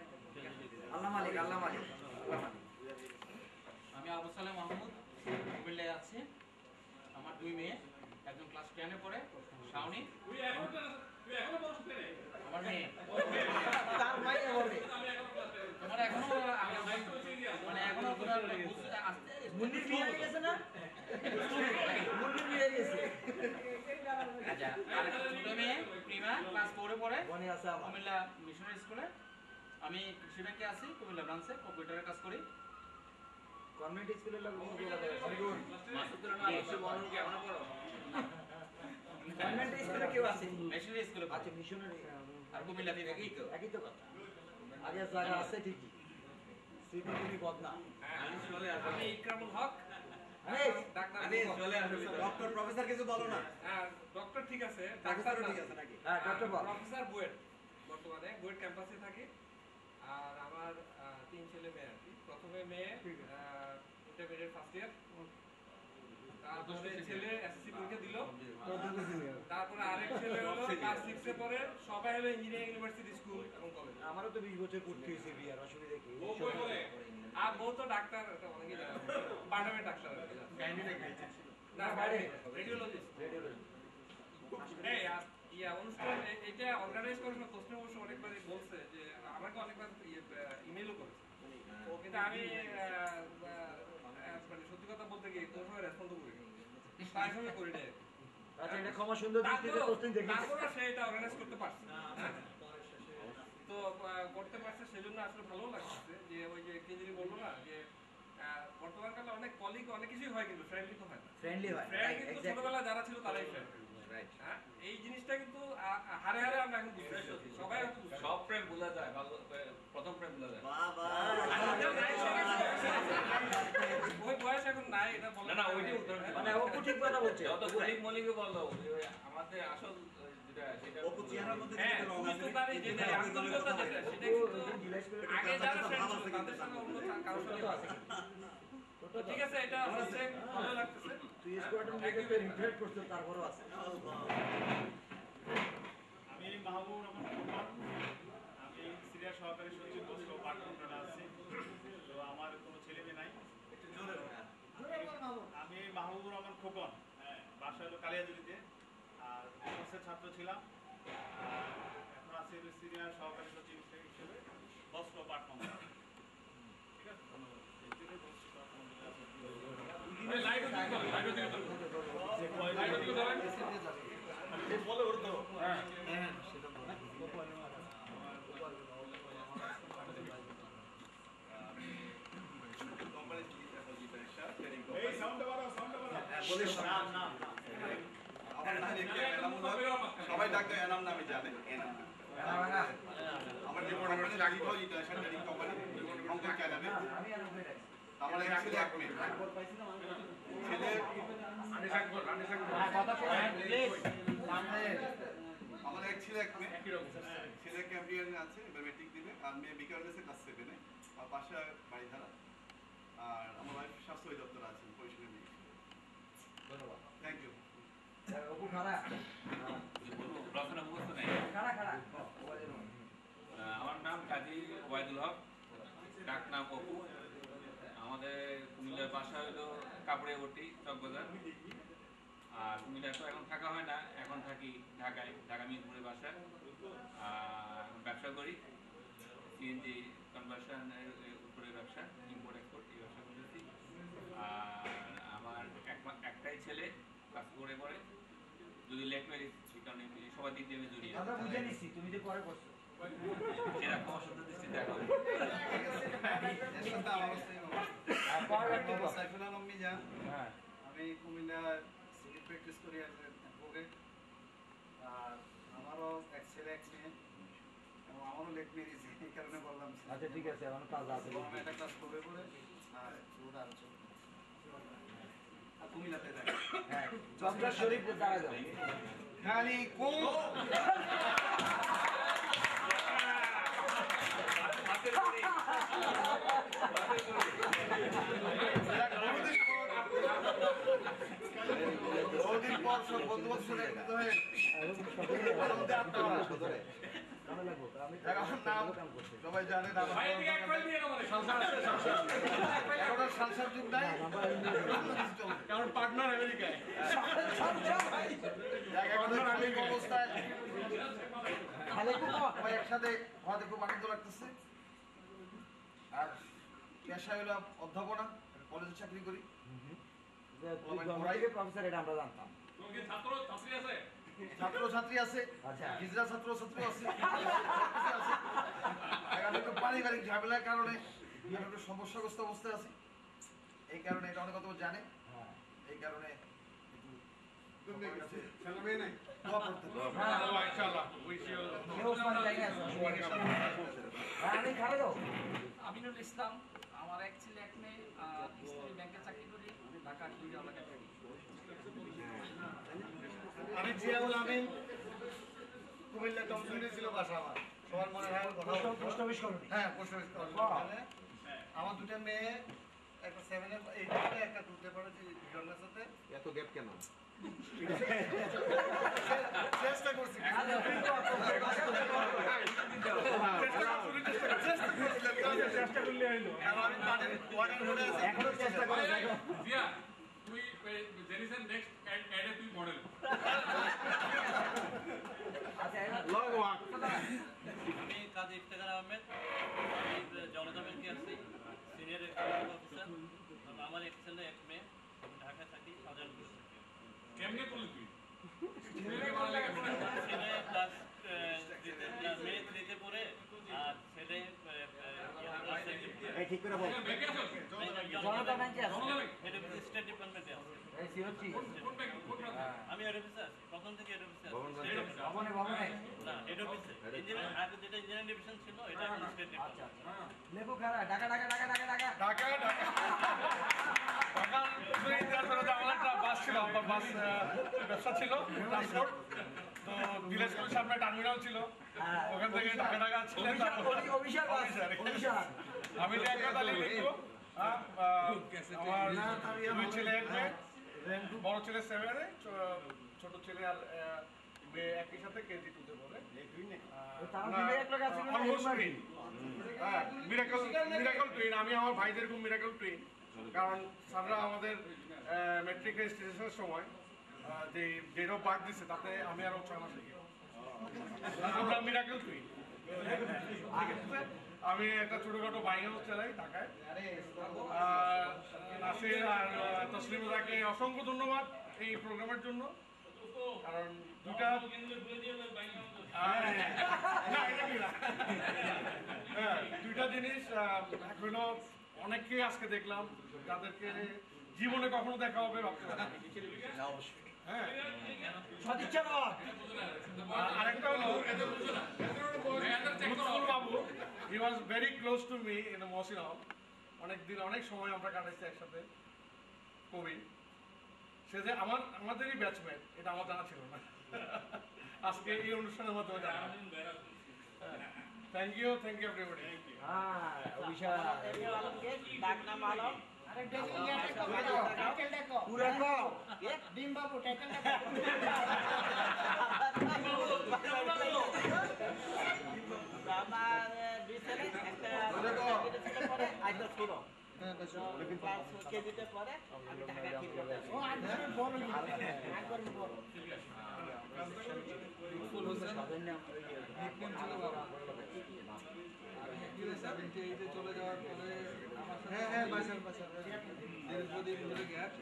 আল্লাহ মালিক, আল্লাহ মালিক, আল্লাহ মালিক। আমি আবু সালেম মাহমুদ, কুমিল্লায় আছি। আমার 2 মেয়ে, একজন ক্লাস 10-এ পড়ে শাওনি, তুই এখনো বলছ না? আমার মেয়ে তার মাইয়া বলবে আমার এখনো মানে এখনো মুন্নির বিয়ে হয়ে গেছে না? মুন্নির বিয়ে হয়ে গেছে। আচ্ছা, আর ছোট মেয়ে প্রিমা ক্লাস 4-এ পড়ে মনে আছে আমার। কুমিল্লা মিশনারি স্কুলে। আমি কৃষি ব্যাংকে আছি, কুমিল্লা ব্রাঞ্চে কম্পিউটারের কাজ করি। গভর্নমেন্ট স্কুলের লোক কোনো যোগাযোগ নেই। গভর্নমেন্ট স্কুলে কেউ আছে? মিশনারি স্কুলে পড়ে। আচ্ছা, মিশনারি আর কুমিল্লা বিভাগে একই তো কথা। আগে জায়গা আছে ঠিকই, স্মৃতি তুমি বদনা। আমি ইকরামুল হক, এই, ডাক্তার। ডক্টর প্রফেসর কিছু বলো না। হ্যাঁ, ডক্টর ঠিক আছে, ডাক্তার ডাক্তারও না। ঠিক আছে নাকি? হ্যাঁ, ডক্টর বল। প্রফেসর বুয়েট, বর্তমানে বুয়েট ক্যাম্পাসে থাকি। আর আমার 3 ছেলে মেয়ে আর কি। প্রথমে মেয়ে ইন্টারমিডিয়েট ফার্স্ট ইয়ার, তারপরে ছেলে এসএসসি পরীক্ষা দিল, তারপরে আরেক ছেলে হলো ক্লাস 6-এ পড়ে। সবাই হলো ইঞ্জিনিয়ারিং ইউনিভার্সিটি স্কুল এবং কলেজ। আমারও তো 20 বছর পড়তে হয়েছে বিয়ার, অসুবিধা কি? ও বই বলে, আর বউ তো ডাক্তার, এটা অনেকেই জানে, পার্লামেন্ট ডাক্তার আর কি। না, বাইরে রেডিওলজিস্ট। এই অনুষ্ঠান এটা অর্গানাইজ করার সময় প্রশ্ন অবশ্য অনেকবারই বলছে যে আমাকে অনেকবার ইমেলও করেছে, কিন্তু আমি মানে সত্যি কথা বলতে গিয়ে কোনো সময় রেসপন্স করি তাই সময় করি না। আচ্ছা, এটা ক্ষমা সুন্দর দিক থেকে প্রশ্ন দেখি। তারপরে সে এটা অর্গানাইজ করতে পারছে, তো করতে পারছে, সেজন্য আসলে ভালো লাগছে। যে ওই যে কেজরি বললো না যে বর্তমানকালে অনেক কলিগ অনেক কিছুই হয়, কিন্তু ফ্রেন্ডলি তো হয় না। ফ্রেন্ডলি হয়, ফ্রেন্ড কিন্তু ছোটবেলা যারা ছিল তারাই ফ্রেন্ড। হ্যাঁ, এই জিনিসটা কিন্তু হারে হারে আমরা এখন বুঝতেছি, সবাই হয়তো বুঝতে সব প্রেম বোঝা যায়, প্রথম প্রেম বোঝা যায়। ওই বয়স এখন নাই, এটা বলে না ওইটাই উদাহরণ দিলাম। মানে ও ঠিক কথা বলছে। যত কলিগ মলিকে বললো আমাদের আসল যেটা সেটা অপু চেহারার মধ্যে হ্যাঁ, যেটা রং আছে, তুমি তো তার এই যে আন্তরিকতা যেটা, সেটা কিন্তু আগে যারা ফ্রেন্ড ছিল তাদের সঙ্গে অন্য কারোর সঙ্গে আছে। তো ঠিক আছে, এটা হচ্ছে ভালো লাগতেছে। তুই স্কোয়াডের মধ্যে রিফ্লেক্ট করছিস, তারপরও আছে। আমি মাহবুব রহমান খোকন, আমি সিরিয়া সহকারী সচিব বস্ত্র পাট্টনা আছি। তো আমার কোনো ছেলে মেয়ে নাই। আমি মাহবুবুর রহমান খোকন, হ্যাঁ, বাসা হলো কালিয়াজুড়িতে, আর কোর্সের ছাত্র ছিলাম। আর এখন আছি সিরিয়া সহকারী সচিব হিসেবে বস্ত্র পাট্টনা। ঠিক আছে, ধন্যবাদ। লাইটও দিতে হবে, লাইটও দিতে হবে। লাইটও দিতে হবে। বলে ওর তো হ্যাঁ, কোম্পানি আমার নাম এনামুল হক, সবাই ডাকতে এনাম নামে জানে। এনাম আমার যে কোম্পানি চাকরি হয় ইন্টারন্যাশনাল ট্রেডিং কোম্পানি হংকং চায়নাতে। আমার এক ছেলে এক মেয়ে। ছেলে আমার এক ছেলে এক মেয়ে। ছেলে ক্যাম্পিয়ন আছে, এবার মেট্রিক দিবে, আর মেয়ে বিকারণেসে ক্লাস 7-এ। আর পাশে বাড়ি ধারা। আর আমার ওয়াইফ স্বাস্থ্য অধিদপ্তরে আছেন, পরিষদের দিকে। ধন্যবাদ, থ্যাংক ইউ। আমার নাম কাজী ওয়াইদুল হক, ডাক নাম অপু। আমাদের কুমিল্লার বাসা হলো কাপড়িয়াবটি চকবাজার। আর কুমিল্লা তো এখন থাকা হয় না, এখন থাকি ঢাকায়, ঢাকা মিরপুরে বাসা। এখন ব্যবসা করি, সিএনজি কনভার্সনের উপরে ব্যবসা, ইম্পোর্ট এক্সপোর্ট এই ব্যবসা করতেছি। আর আমার একটাই ছেলে কাজ করে পরে, যদি লেট ম্যারেজ, সেই কারণে সবার দিক দিয়ে জড়িয়ে আমরা বুঝে নিচ্ছি, তুমি যে পরে করছো সেরকম অসুস্থ দৃষ্টি দেখা হয়। সাইফুল আলম মিজান, আমি কুমিল্লা সিটি প্র্যাকটিস করি অ্যাডভোকেট। আর আমারও এক ছেলে এক মেয়ে, এবং আমারও লেট ম্যারেজ, এই কারণে বললাম। আচ্ছা ঠিক আছে, এখন তাজা আছে। আমি একটা ক্লাস করবে বলে আর ওটা আরো চলবে। আর কুমিল্লাতে যাই। হ্যাঁ, চমড়া শরীফ দাঁড়া যাও। খালি কোন বহুদিন পর সব বন্ধু-বান্ধব সাথে একত্রিত হয়ে আনন্দে আড্ডা মারা। এখন নাম সবাই জানেন, এখন সংসার যুগ নাই, কারণ পার্টনার আমেরিকায়। অবস্থায় সবাই একসাথে হওয়াতে খুব আনন্দ লাগতেছে। আর পেশা হলো অধ্যাপনা, কলেজে চাকরি করি। প্রফেসর, এটা আমরা জানতাম। ছাত্র ছাত্রী আছে, হিজড়া ছাত্র ছাত্রী আছে। এখন একটু পারিবারিক ঝামেলার কারণে আমি একটু সমস্যাগ্রস্ত অবস্থায় আছি। এই কারণে এটা অনেক কথা জানে, এই কারণে আমিনুল ইসলাম, আমার এক ছেলে এক মেয়ে, আর ইসলামী ব্যাংকে চাকরি করি, ঢাকা কুড়িয়া এলাকায় থাকি। আমি জিয়াউল আমিন, কুমিল্লা টমসুন্ডি ছিল বাসা আমার। সবার মনে হয় পোস্ট অফিস কলোনি। হ্যাঁ, পোস্ট অফিস কলোনি। আমার দুটো মেয়ে, একটা 7-এ 8-এ পড়ে, একটা 2-তে পড়ে, বিকারণের সাথে। এত গ্যাপ কেন? চেষ্টা করছি। চেষ্টা করলে হইলো। আমি পানির ওয়াটার হলে এখনো চেষ্টা করে দেখো। জিয়া, তুই জেনিসের নেক্সট অ্যাডে তুই মডেল। আচ্ছা, লং ওয়াক। আমি কাজী ইফতেখার আহমেদ, আমি জনতা ব্যাংকে আছি, সিনিয়র একাউন্টিং অফিসার। আমার এক ছেলে এক মেয়ে, ঢাকায় থাকি, শাহজাহানপুর। কেমনে করলি তুই? ছেলে ক্লাস মেয়ে 3-তে পড়ে, আর ছেলে ঠিক করে বল। ব্যাংকে আছো? জনতা ব্যাংকে আছে। হেড অফিস স্টেট ডিপার্টমেন্টে আছে। এই সিওচি। কোন ব্যাংক? কোন ব্যাংক? আমি হেড অফিসে আছি, প্রথম থেকে হেড অফিসে আছি। ভবনে ভবনে। না, হেড অফিসে। ইঞ্জিনিয়ার আগে যেটা ইঞ্জিনিয়ারিং ডিভিশন ছিল, এটা এখন স্টেট আচ্ছা ডিপার্টমেন্ট। আচ্ছা। লেবু খারা, ঢাকা ঢাকা ঢাকা ঢাকা ঢাকা। ঢাকা আমার একটা বাস ছিল, বাস ব্যবসা ছিল, ট্রান্সপোর্ট। তো ভিলেজ স্কুলের সামনে টার্মিনাল ছিল, ওখান থেকে ঢাকা ঢাকা ছিলেন। অভিষেক অভিষেক। আমি যে একটা তালিম লিখবো, আমার দুই ছেলে এক মেয়ে, বড় ছেলে 7-এ, ছোট ছেলে আর মেয়ে একই সাথে কেজি 2-তে পড়ে। Miracle twin. আমি আমার ভাইদের খুব মিরাকল টুইন, কারণ স্যাররা আমাদের মেট্রিক রেজিস্ট্রেশনের সময় যে ডেট অফ বার্থ দিচ্ছে, তাতে আমি আরো 6 মাস এগিয়ে। আমরা মিরাকল টুইন। আমি একটা ছোটখাটো বাইক হাউস চালাই ঢাকায়। নাসির আর তসলিমাকে অসংখ্য ধন্যবাদ এই প্রোগ্রামের জন্য, কারণ দুইটা জিনিস হলো অনেককে আজকে দেখলাম যাদেরকে জীবনে কখনো দেখা হবে ভাবতে পারি হ্যাঁ আরেকটা হলো Lutful Babu he was very close to me in Mohsin Hall অনেক সময় আমরা কাটাইছি একসাথে কবি সে যে আমাদেরই ব্যাচমেট এটা আমার জানা ছিল না আজকে এই অনুষ্ঠানের মাধ্যমে জানা থ্যাংক ইউ এভরিবডি চলে যাওয়ার পরে দীর্ঘদিন ধরে গ্যাপ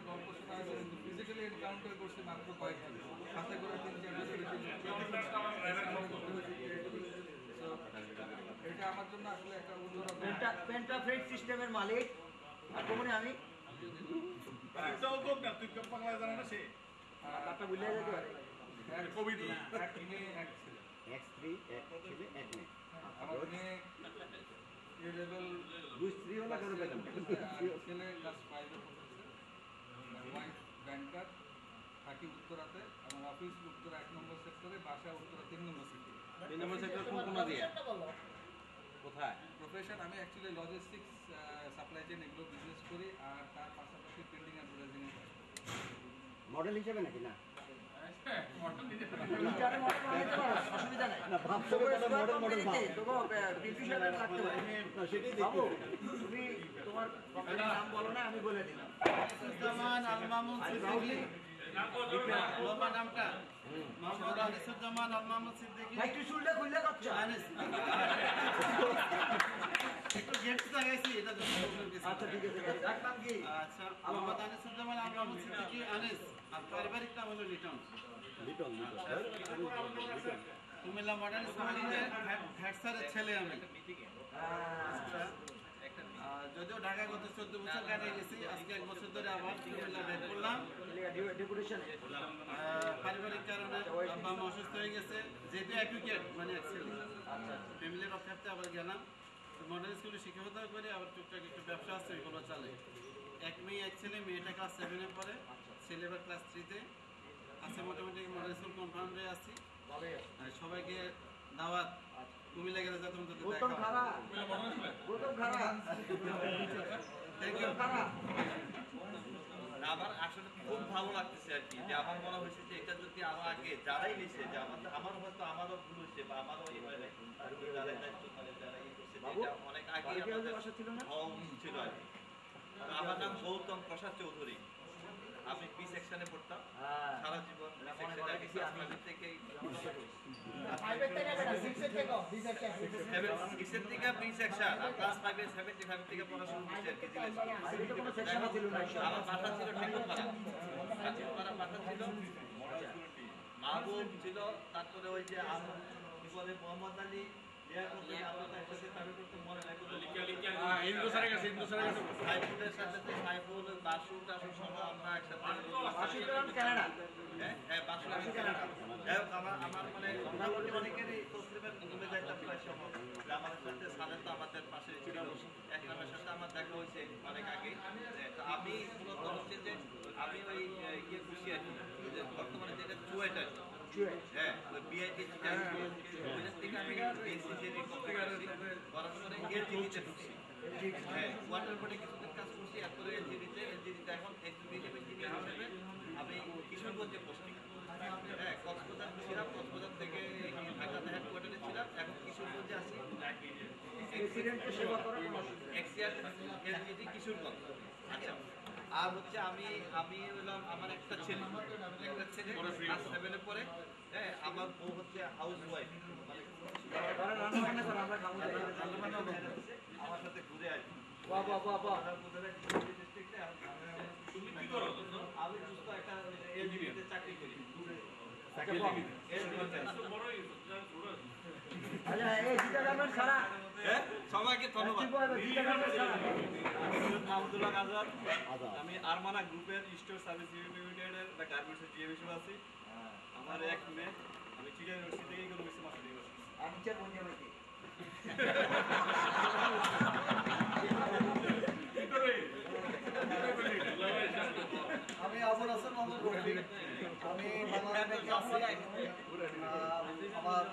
গল্প শোনা হয়েছে কিন্তু ফিজিক্যালি এনকাউন্টার করছি মাত্র কয়েকদিন সাথে করে 3-4 এটা আমার জন্য আসলে একটা পেন্টাফ্রেড সিস্টেমের মালিক আর কোমনে আমি বাংলা জানা না সে তারটা ভুলে যেতে পারে কবি তো এক মেয়ে এক ছেলে X3 এক ছেলে এক মেয়ে আমার মেয়ে এ লেভেল দুই স্ত্রী হলো করে পেলাম ছেলে ক্লাস 5 এ পড়তেছে ওয়াইফ ব্যাংকার থাকি উত্তরাতে আমার অফিস উত্তরা 1 নম্বর সেক্টরে বাসা উত্তরা 3 নম্বর সেক্টরে 3 নম্বর সেক্টর কোন দিয়ে কোথায় প্রফেশন আমি অ্যাকচুয়ালি লজিস্টিক্স সাপ্লাই চেইন এগুলো বিজনেস করি আর তার পাশাপাশি প্রিন্টিং অ্যাডভার্টাইজিং এর কাজ করি মডেল হিসেবে নাকি না অসুবিধা নাই না ভাবতে মডেল সেটাই দেখো তুমি তোমার কোম্পানির নাম বলো না আমি বলে দিলাম আনিসুজ্জামান আল মামুন সিদ্দিকী বাবা নামটা মোহাম্মদ আনিসুজ্জামান আল মামুন সিদ্দিকী একটু শুনলে খুললে করছো একটু গেট লাগাইছি এটা আচ্ছা ঠিক আছে ডাক নাম কি আচ্ছা মোহাম্মদ আনিসুজ্জামান আল মামুন সিদ্দিকী আনিস আর পারিবারিক নাম হলো লিটন কুমিল্লা মডার্ন স্কুলের হেড স্যারের ছেলে আমি যদিও ঢাকা গত 14 বছর কাটিয়ে গেছি আজকে 1 বছর ধরে আবার কুমিল্লা ব্যাক করলাম পারিবারিক কারণে বাবা মা অসুস্থ হয়ে গেছে যেহেতু অ্যাডভোকেট মানে ছেলে ফ্যামিলি রক্ষার্থে আবার গেলাম মডার্ন স্কুলে শিক্ষকতা করে আবার টুকটাক একটু ব্যবসা আছে ওইগুলো চালে এক মেয়ে এক ছেলে মেয়েটা ক্লাস 7 এ পড়ে ছেলে এবার ক্লাস 3 তে আছে মোটামুটি মডার্ন স্কুল কনফার্মে আছি সবাইকে দাওয়াত কুমিল্লা গেলে যাতে তোমাদের দেখা আমার আসলে খুব ভালো লাগতেছে আর কি যে আমার মনে হয়েছে যে এটা যদি আরো আগে যারাই নিছে যে আমার হয়তো আমারও ভুল হয়েছে বা আমারও এই হয় নাই যারাই দায়িত্ব করে যারা এই করছে এটা অনেক আগে আমাদের হওয়া উচিত ছিল আর কি আমার নাম গৌতম প্রসাদ চৌধুরী আমি বি সেকশনে পড়তাম সারা জীবন থেকে বি সেকশন ক্লাস 5 এর 75 থেকে পড়াশোনা করছি আর কি আমার বাসা ছিল ঠাকুরপাড়া বাসা ছিল মাহবুব ছিল তারপরে ওই যে কি বলে মোহাম্মদ আলী সাইফুল বাসু টাসু সহ আমরা একসাথে আমার মানে মোটামুটি অনেকেরই তসলিমের ঘুমে যাইতাম প্রায় সময় আমাদের সাথে সালের তো আমাদের পাশে ছিল একরামের সাথে আমার দেখা হয়েছে অনেক আগে তো আমি মূলত হচ্ছে যে আমি ওই ইয়ে খুশি আর কি বর্তমানে যেটা চুয়েট আর হ্যাঁ ওই বিআইটি থেকে আমি বিএসসি করার পরে এলজিডিতে ঢুকছি হ্যাঁ ওয়াটার বোর্ডে কিছুদিন কাজ করছি এরপরে এলজিডিতে এখন এক্সিকিউটিভ ইঞ্জিনিয়ার হিসেবে আমি কিশোরগঞ্জে পোস্টিং হ্যাঁ কক্সবাজার ছিলাম কক্সবাজার থেকে ঢাকাতে হেডকোয়ার্টারে ছিলাম এখন কিশোরগঞ্জে আছি এলজিডি কিশোরগঞ্জ আচ্ছা আর হচ্ছে আমি হলাম আমার একটা ছেলে ক্লাস 7 এ পড়ে হ্যাঁ আমার বউ হচ্ছে হাউস ওয়াইফ আমার সাথে ঘুরে আসি আমি সুস্থ একটা এলজিবিতে চাকরি করি আচ্ছা এই জিটা গার্মেন্টস সারা সবাইকে ধন্যবাদ। আব্দুল্লাহ আজাদ, আমি আরমানা গ্রুপের স্টোর সার্ভিস লিমিটেডের বা গার্মেন্টসের জিএম হিসেবে আছি। আমার এক মেয়ে, আমি চিড়িয়া ইউনিভার্সিটি থেকে ইকোনমিক্সে মাস্টার ডিগ্রি করছি। আমি চাই বলছি আমাকে আমি আবুল হাসান মোহাম্মদ রফিক, আমি বাংলাদেশ ব্যাংকে আছি। আমার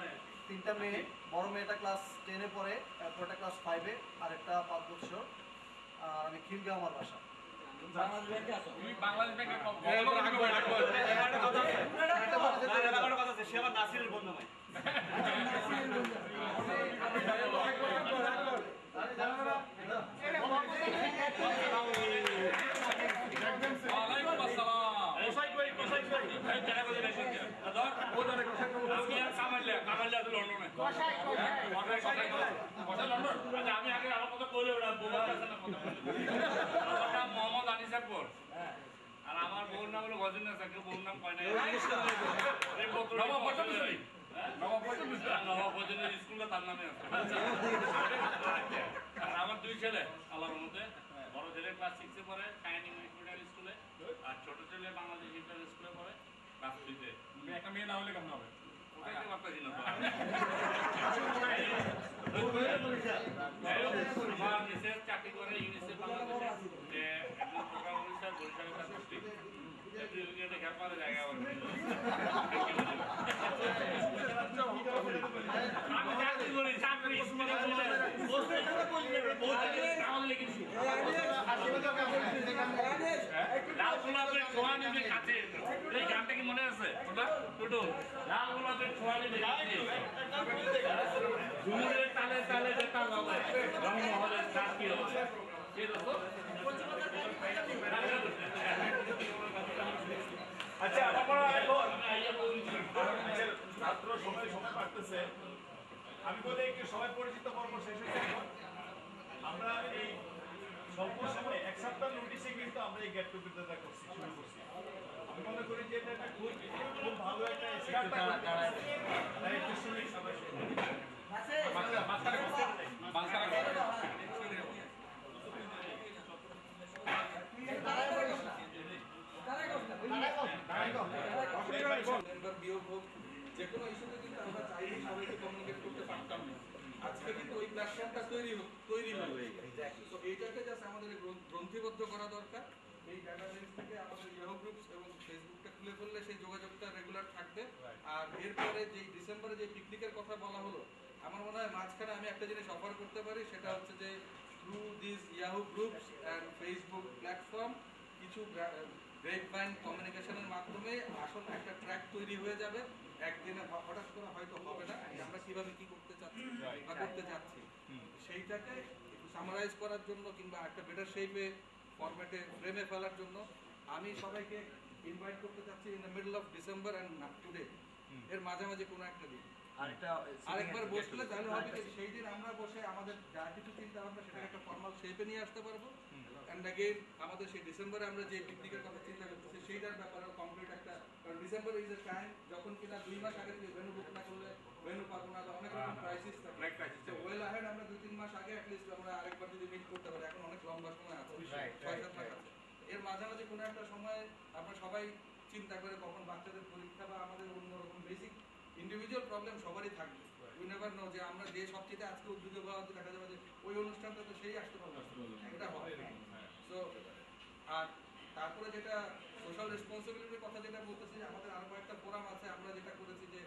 3টা মেয়ে, বড় মেয়েটা ক্লাস 10-এ পড়ে, ছোটটা ক্লাস 5-এ, আর একটা 5 বছর। আর আমি খিলগাঁও আমার বাসা। বাংলাদেশ ব্যাংকে আছো? বাংলাদেশ ব্যাংকে কথা আছে, সে আবার নাসিরের বন্ধু ভাই। মোহাম্মদ আনিস আকবর আর আমার বউর নাম হলো গজেন্দ্র সাকে, বউর নাম কয় নাই স্কুলটা তার নামে আছে। আর আমার 2 ছেলে আল্লাহর মধ্যে, বড় ছেলে ক্লাস 6-এ পড়ে সাইন ইংলিশ মিডিয়াম স্কুলে, আর ছোট ছেলে বাংলাদেশ ইন্টারন্যাশনাল স্কুলে পড়ে ক্লাস 3-তে। একটা মেয়ে না হলে কেমন হবে? ওটাই বাপ্তাছি না আমার মিসেস চাকরি করে ইউনিসেফ বাংলাদেশে, যে একজন প্রোগ্রাম অফিসার, বরিশালের কাছে খেয়াল করা জায়গা আমার। আমি চাকরি করি, চাকরি লাল গোলাপের ছোঁয়া নেবে কাছে, এই গানটা কি মনে আছে? টুটু লাল গোলাপের ছোঁয়া নেবে ঝুমুরের তালে তালে যেটা হবে রংমহলের সাথী হবে। আচ্ছা, আপনারা এখন ছাত্র সময় পাঠতেছে, আমি বলি একটু সবাই পরিচিত পর্ব শেষ হয়েছে। আমরা এই স্বল্প সময়ে 1 সপ্তাহ নোটিশে কিন্তু আমরা এই গেট টুগেদারটা শুরু করছি। আমি মনে করি যে এটা একটা খুব ভালো একটা স্টার্ট। একটু শুনি সবাই। মেম্বার বিয়োগ হোক, যে কোনো ইস্যুতে কিন্তু আমরা চাইলে সবাইকে কমিউনিকেট করতে পারতাম না। আজকে কিন্তু ওই প্ল্যাটফর্মটা তৈরি হয়ে গেছে। তো এইটাকে জাস্ট আমাদের গ্রন্থিবদ্ধ করা দরকার। এই ডাটাবেস থেকে আমাদের ইয়াহু গ্রুপস এবং ফেসবুকটা খুলে ফেললে সেই যোগাযোগটা রেগুলার থাকবে। আর এরপরে যে ডিসেম্বরে যে পিকনিকের কথা বলা হলো, আমার মনে হয় মাঝখানে আমি একটা জিনিস অফার করতে পারি, সেটা হচ্ছে যে through this Yahoo groups and Facebook platform কিছু গ্রেপভাইন কমিউনিকেশনের মাধ্যমে আসল একটা ট্র্যাক তৈরি হয়ে যাবে। একদিনে হঠাৎ করে হয়তো হবে না, আমরা কিভাবে কি করতে চাচ্ছি বা করতে যাচ্ছি সেইটাকে একটু সামারাইজ করার জন্য কিংবা একটা বেটার শেপে ফরম্যাটে ফ্রেমে ফেলার জন্য আমি সবাইকে ইনভাইট করতে চাচ্ছি in the middle of December and today, এর মাঝামাঝি কোনো একটা দিন আরেকবার বসলে তাহলে হবে যে সেই দিন আমরা বসে আমাদের যা কিছু চিন্তা ভাবনা সেটাকে একটা ফর্মাল শেপে নিয়ে আসতে পারবো। অ্যান্ড অ্যাগেইন আমাদের সেই ডিসেম্বরে আমরা যে পিকনিকের কথা চিন্তা করতেছি সেইটার ব্যাপারে কমপ্লিট একটা, কারণ ডিসেম্বর ইজ এ টাইম যখন কিনা 2 মাস আগে থেকে ভেন্যু বুক না করলে ভেন্যু পাবো না, অনেক রকম ক্রাইসিস থাকে। ওয়েল আহেড আমরা 2-3 মাস আগে অ্যাটলিস্ট আমরা আরেকবার যদি মিট করতে পারি, এখন অনেক লম্বা সময় আছে, 6-7 মাস আছে। এর মাঝামাঝি কোনো একটা সময় আমরা সবাই চিন্তা করে কখন বাচ্চাদের পরীক্ষা বা আমাদের অন্যরকম বেসিক ইন্ডিভিজুয়াল প্রবলেম সবারই থাকবে। উই নেভার নো যে আমরা যে সবচেয়ে আজকে উদ্যোগে বা দেখা যাবে যে ওই অনুষ্ঠানটা তো সেই আসতে পারবে, এটা হবে। সো আর তারপরে যেটা সোশ্যাল রেসপন্সিবিলিটির কথা যেটা বলতেছি, যে আমাদের আরো কয়েকটা ফোরাম আছে, আমরা যেটা করেছি যে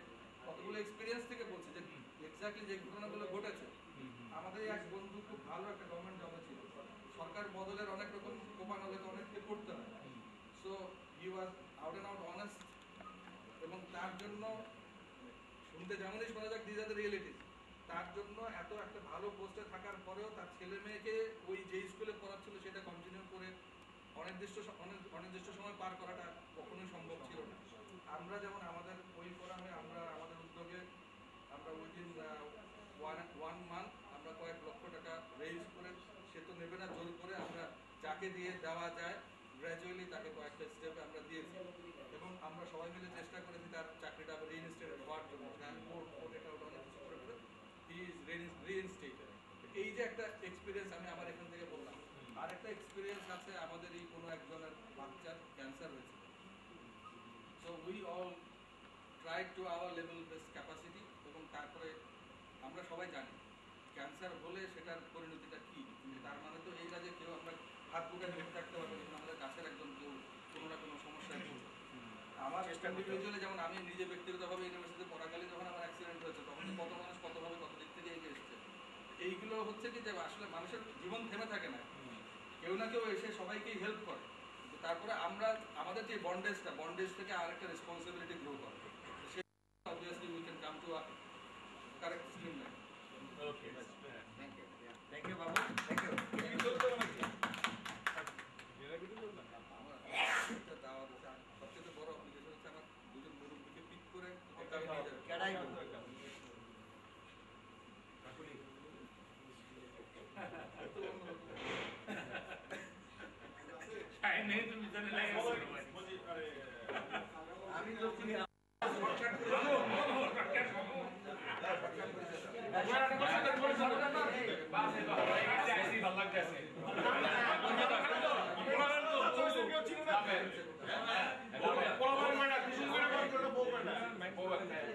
কতগুলো এক্সপিরিয়েন্স থেকে বলছি যে এক্স্যাক্টলি যে ঘটনাগুলো ঘটেছে। আমাদের এক বন্ধু খুব ভালো একটা গভর্নমেন্ট জবে ছিল, সরকার বদলের অনেক রকম কোপান হলে তো অনেককে করতে হয়। So he was out and out honest, এবং তার জন্য শুনতে যেমনই শোনা যাক দিস আর দ্য রিয়েলিটিস, তার জন্য এত একটা ভালো পোস্টে থাকার পরেও তার ছেলে মেয়েকে ওই যে স্কুলে পড়াচ্ছিল সেটা কন্টিনিউ করে অনির্দিষ্ট সময় পার করাটা কখনোই সম্ভব ছিল না। আমরা যেমন আমাদের ওই ফোরামে আমরা আমাদের উদ্যোগে আমরা উইদিন 1 মান্থ আমরা কয়েক লক্ষ টাকা রেইজ করে, সে তো নেবে না জোর করে, আমরা যাকে দিয়ে দেওয়া যায় গ্র্যাজুয়ালি তাকে কয়েকটা স্টেপে আমরা দিয়েছি, এবং আমরা সবাই মিলে চেষ্টা করেছি তার চাকরিটা আবার রিইনস্টেটেড হওয়ার জন্য। কোর্ট এটা ওটা অনেক কিছু করে হি ইজ রিইনস্টেটেড। এই যে একটা এক্সপিরিয়েন্স আমি আমার এখান থেকে বললাম, আর একটা এক্সপিরিয়েন্স আছে আমাদের এই কোনো একজনের বাচ্চার ক্যান্সার হয়েছিল। So we all try to our level best capacity, এবং তারপরে আমরা সবাই জানি ক্যান্সার হলে সেটার পরিণতিটা কী। কিন্তু তার মানে তো এই না যে কেউ আমরা হাত বুকে ধরে থাকতে পারবো, কিন্তু আমাদের কাছের একজন কেউ কোনো না কোনো সমস্যায় পড়বে। আমার ইন্ডিভিজুয়ালি যেমন আমি নিজে ব্যক্তিগতভাবে ইউনিভার্সিটিতে পড়াকালীন যখন আমার অ্যাক্সিডেন্ট হয়েছে, তখন কত মানুষ কতভাবে কত দিক থেকে এগিয়ে এসেছে। এইগুলো হচ্ছে কি যে আসলে মানুষের জীবন থেমে থাকে না, কেউ না কেউ এসে সবাইকেই হেল্প করে। কিন্তু তারপরে আমরা আমাদের যে বন্ডেজ থেকে আরেকটা রেসপন্সিবিলিটি গ্রো করে, so obviously we can come to a correct streamline. Okay, thank you Babu, thank you. সবচেয়ে বড় অ্যাপ্লিকেশন হচ্ছে আমার দুজন মুরব্বীকে পিক করে কেডাই আমি যখন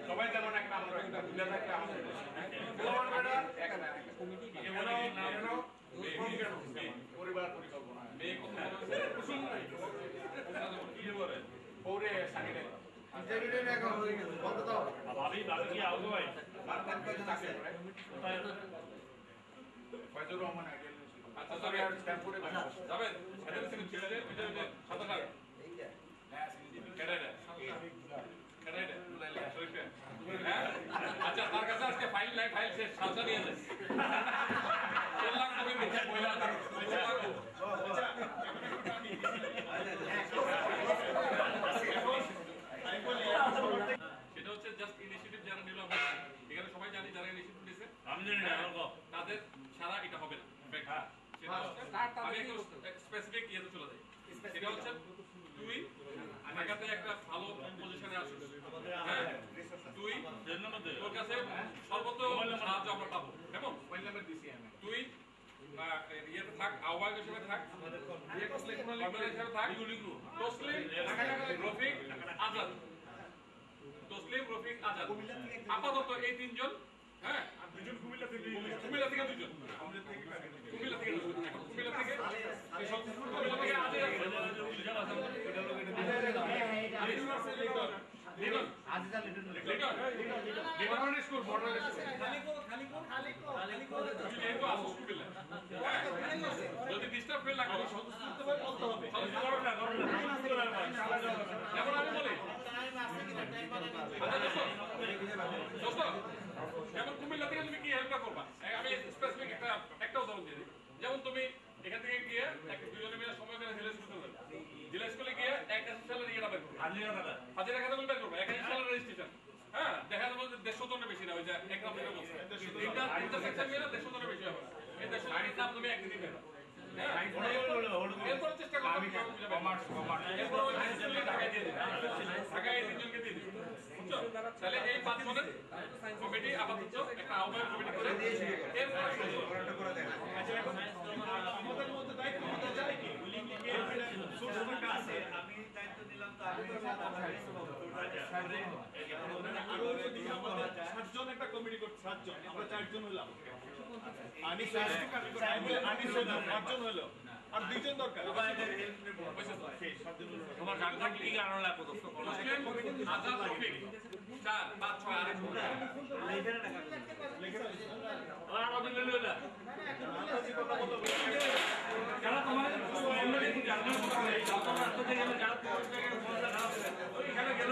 সবাই যেমন একটা পরিবার পরিকল্পনা আচ্ছা, তার কাছে আজকে ফাইল নাই, ফাইল শেষ, সালসা নিয়ে যায়। সেটা হচ্ছে জাস্ট ইনিশিয়েটিভ যারা নিলাম, এখানে সবাই জানি যারা ইনিশিয়েটিভ নিয়েছে, আমি জানি না তাদের সারা এটা হবে না। আমি একটু স্পেসিফিক ইয়েতে চলে যাই। সেটা হচ্ছে তুই ঢাকাতে একটা ভালো পজিশনে আসিস, তুই তোর কাছে সর্বত সাহায্য আমরা পাবো, কেমন? তুই ইয়েতে থাক, আহ্বায়ক হিসেবে থাক, হিসেবে থাক, তসলিম রফিক আজাদ, আপাতত এই তিনজন। হ্যাঁ, কুমিল্লা থেকে দুজন, কুমিল্লা থেকে যদি ডিস্টার্ব ফিল না করো, যেমন আমি বলি যেমন কুমিল্লা থেকে তুমি কি হেল্পটা করবা, আমি স্পেসিফিক একটা উদাহরণ দিয়ে দিই। যেমন তুমি এখান থেকে গিয়ে দুজনে মিলে সময় করে জেলা স্কুলে গিয়ে 81 সালের ইয়েটা বের করবে, হাজিরা খাতা বের করবে, 81 সালের রেজিস্ট্রেশন। হ্যাঁ, দেখা যাবে যে 150 জনের বেশি না, ওই যে এক নাম থেকে বলছে ইন্টারসেকশন মিলে 150 জনের বেশি হবে। এই 150 জনের নাম তুমি একদিনই দেবে। এরপরে চেষ্টা করবে ঢাকায় দিয়ে দিবে, ঢাকায় এই তিনজনকে দিয়ে দিবে। বুঝছো? তাহলে এই 5 জনের কমিটি আপাতত একটা আহ্বায়ক কমিটি করে আমাদের মধ্যে দায়িত্ব হতে চাই কি আমি দায়িত্ব দিলাম, তো আমি সাতজন একটা কমিটি করছি, 7 জন, আমরা 4 জন হলাম। আমি 5 জন হলো, আর 2 জন দরকার। তোমার গানটা কি কারণ লাগবে দোস্ত? আজাদ রফিক 4 5 6 আর যারা তোমার এখানে গেল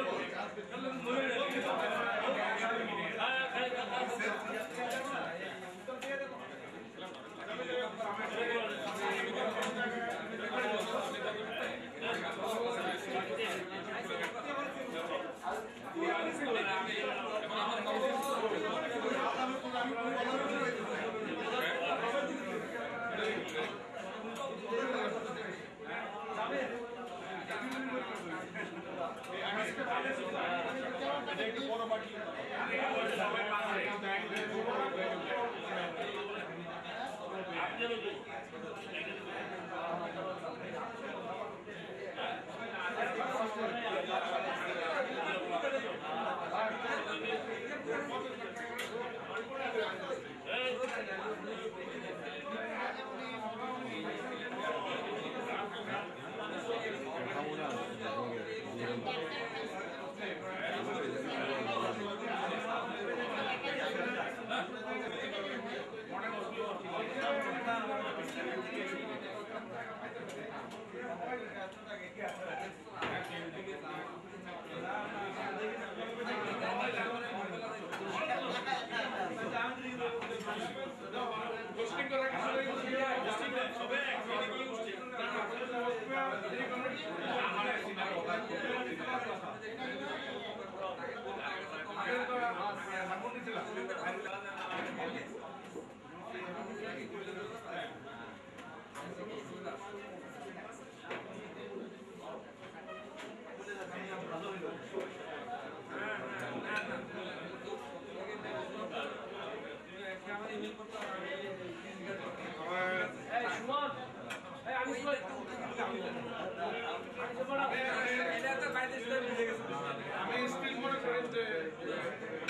আমি স্টিল মনে করি যে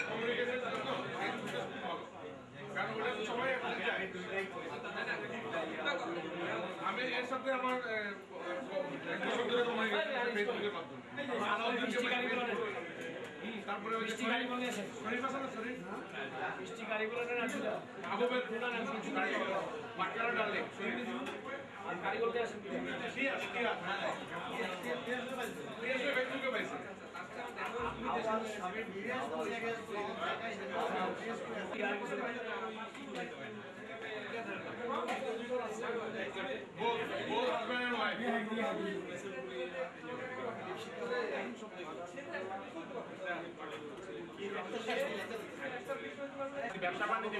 কমিউনিকেশনের জন্য কারণ ওটা সবাই এখন যায়। আমি এর সাথে আমার ফেসবুকের মাধ্যমে তারপরে শরীফ আছে না শরীফ আবুবের বাটকারা ডালে ফেসবুকে পাইছে both husband and wife. ব্যবসা বাণিজ্য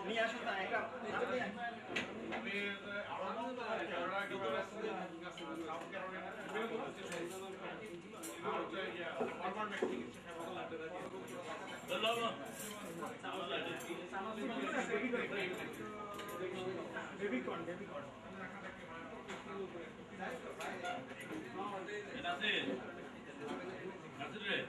নিয়ে আসুন না একটা That's it.